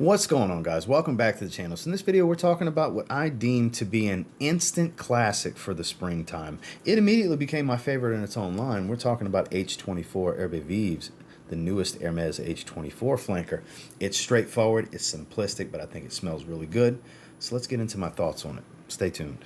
What's going on, guys? Welcome back to the channel. So in this video we're talking about what I deem to be an instant classic for the springtime. It immediately became my favorite in its own line. We're talking about H24 Hermes Vives, the newest Hermes H24 flanker. It's straightforward, it's simplistic, but I think it smells really good. So let's get into my thoughts on it. Stay tuned.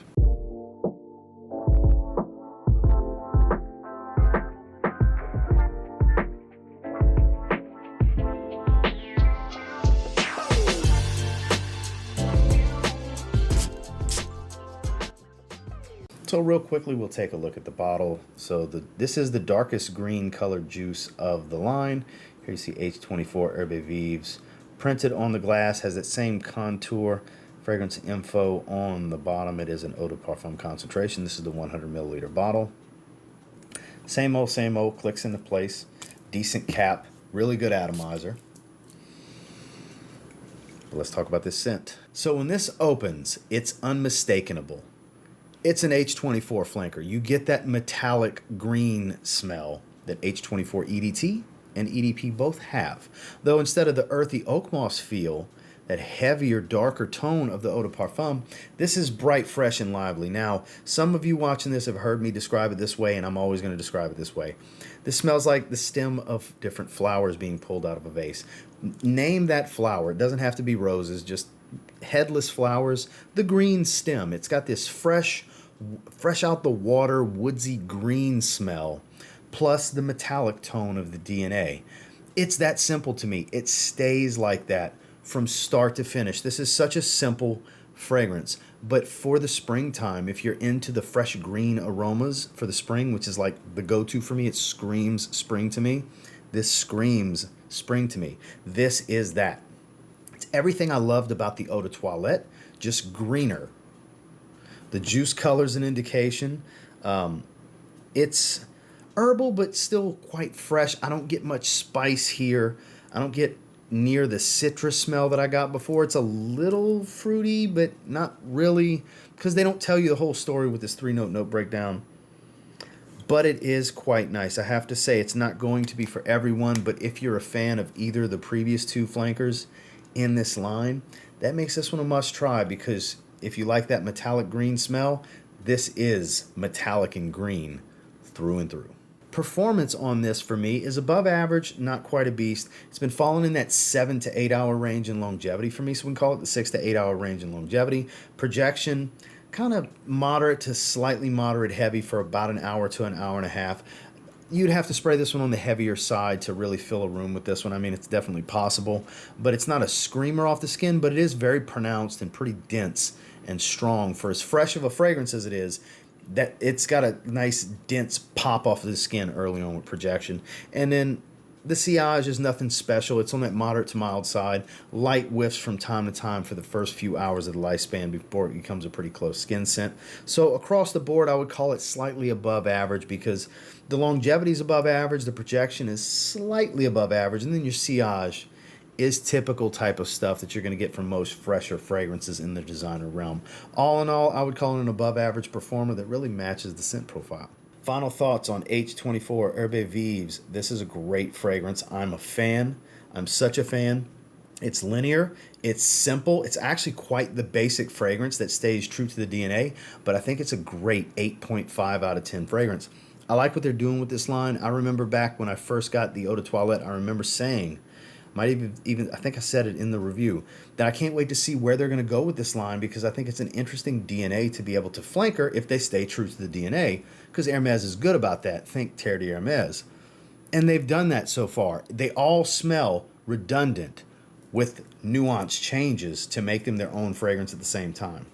So real quickly, we'll take a look at the bottle. So this is the darkest green colored juice of the line. Here you see H24 Hermes Vives. Printed on the glass, has that same contour. Fragrance info on the bottom. It is an eau de parfum concentration. This is the 100 milliliter bottle. Same old, clicks into place. Decent cap, really good atomizer. But let's talk about this scent. So when this opens, it's unmistakable. It's an H24 flanker. You get that metallic green smell that H24 EDT and EDP both have. Though instead of the earthy oak moss feel, that heavier, darker tone of the eau de parfum, this is bright, fresh, and lively. Now, some of you watching this have heard me describe it this way, and I'm always going to describe it this way. This smells like the stem of different flowers being pulled out of a vase. Name that flower. It doesn't have to be roses, just headless flowers. The green stem. It's got this fresh out the water, woodsy green smell, plus the metallic tone of the DNA. It's that simple to me. It stays like that from start to finish. This is such a simple fragrance, but for the springtime, if you're into the fresh green aromas for the spring, which is like the go-to for me, it screams spring to me. This screams spring to me. This is that. It's everything I loved about the eau de toilette, just greener. The juice color's an indication. It's herbal, but still quite fresh. I don't get much spice here. I don't get near the citrus smell that I got before. It's a little fruity, but not really, because they don't tell you the whole story with this 3-note note breakdown. But it is quite nice. I have to say, it's not going to be for everyone, but if you're a fan of either of the previous two flankers in this line, that makes this one a must try, because if you like that metallic green smell, this is metallic and green through and through. Performance on this for me is above average, not quite a beast. It's been falling in that 7 to 8 hour range in longevity for me, so we can call it the 6 to 8 hour range in longevity. Projection, kind of moderate to slightly moderate heavy for about an hour to an hour and a half. You'd have to spray this one on the heavier side to really fill a room with this one. I mean, it's definitely possible, but it's not a screamer off the skin, but it is very pronounced and pretty dense and strong for as fresh of a fragrance as it is. That it's got a nice dense pop off of the skin early on with projection. And then the sillage is nothing special. It's on that moderate to mild side. Light whiffs from time to time for the first few hours of the lifespan before it becomes a pretty close skin scent. So across the board, I would call it slightly above average, because the longevity is above average, the projection is slightly above average, and then your sillage is typical type of stuff that you're going to get from most fresher fragrances in the designer realm. All in all, I would call it an above average performer that really matches the scent profile. Final thoughts on H24 Hermes Vives. This is a great fragrance. I'm a fan. I'm such a fan. It's linear, it's simple, it's actually quite the basic fragrance that stays true to the DNA, but I think it's a great 8.5 out of 10 fragrance. I like what they're doing with this line. I remember back when I first got the eau de toilette, I remember saying, I think I said it in the review, that I can't wait to see where they're going to go with this line, because I think it's an interesting DNA to be able to flanker if they stay true to the DNA, because Hermes is good about that. Think Terre de Hermes. And they've done that so far. They all smell redundant with nuanced changes to make them their own fragrance at the same time.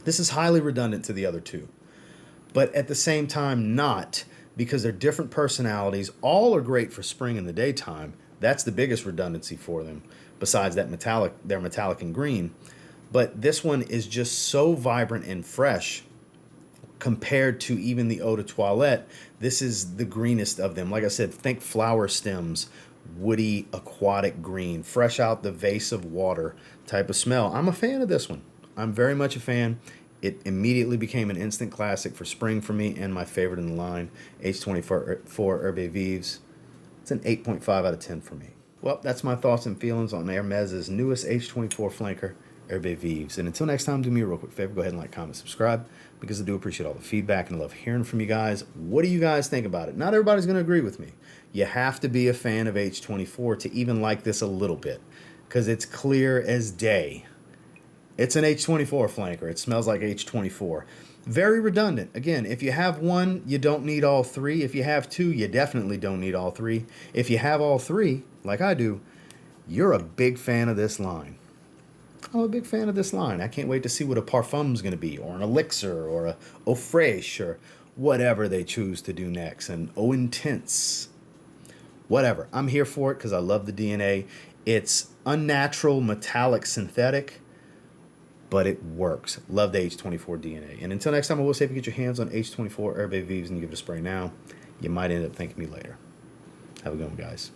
This is highly redundant to the other two, but at the same time not, because they're different personalities. All are great for spring in the daytime. That's the biggest redundancy for them, besides that they're metallic and green. But this one is just so vibrant and fresh compared to even the eau de toilette. This is the greenest of them. Like I said, think flower stems, woody, aquatic green, fresh out the vase of water type of smell. I'm a fan of this one. I'm very much a fan. It immediately became an instant classic for spring for me, and my favorite in the line, H24 Hermes Vives. It's an 8.5 out of 10 for me. Well, that's my thoughts and feelings on Hermes's newest H24 flanker, Hermes Vives. And until next time, do me a real quick favor. Go ahead and like, comment, subscribe, because I do appreciate all the feedback and I love hearing from you guys. What do you guys think about it? Not everybody's going to agree with me. You have to be a fan of H24 to even like this a little bit, because it's clear as day. It's an H24 flanker. It smells like H24. Very redundant. Again, if you have one, you don't need all three. If you have two, you definitely don't need all three. If you have all three, like I do, you're a big fan of this line. I'm a big fan of this line. I can't wait to see what a parfum's going to be, or an elixir, or a eau fraiche, or whatever they choose to do next. An eau intense. Whatever. I'm here for it because I love the DNA. It's unnatural, metallic, synthetic, but it works. Love the H24 DNA. And until next time, I will say if you get your hands on H24 Hermes Vives and you give it a spray now, you might end up thanking me later. Have a good one, guys.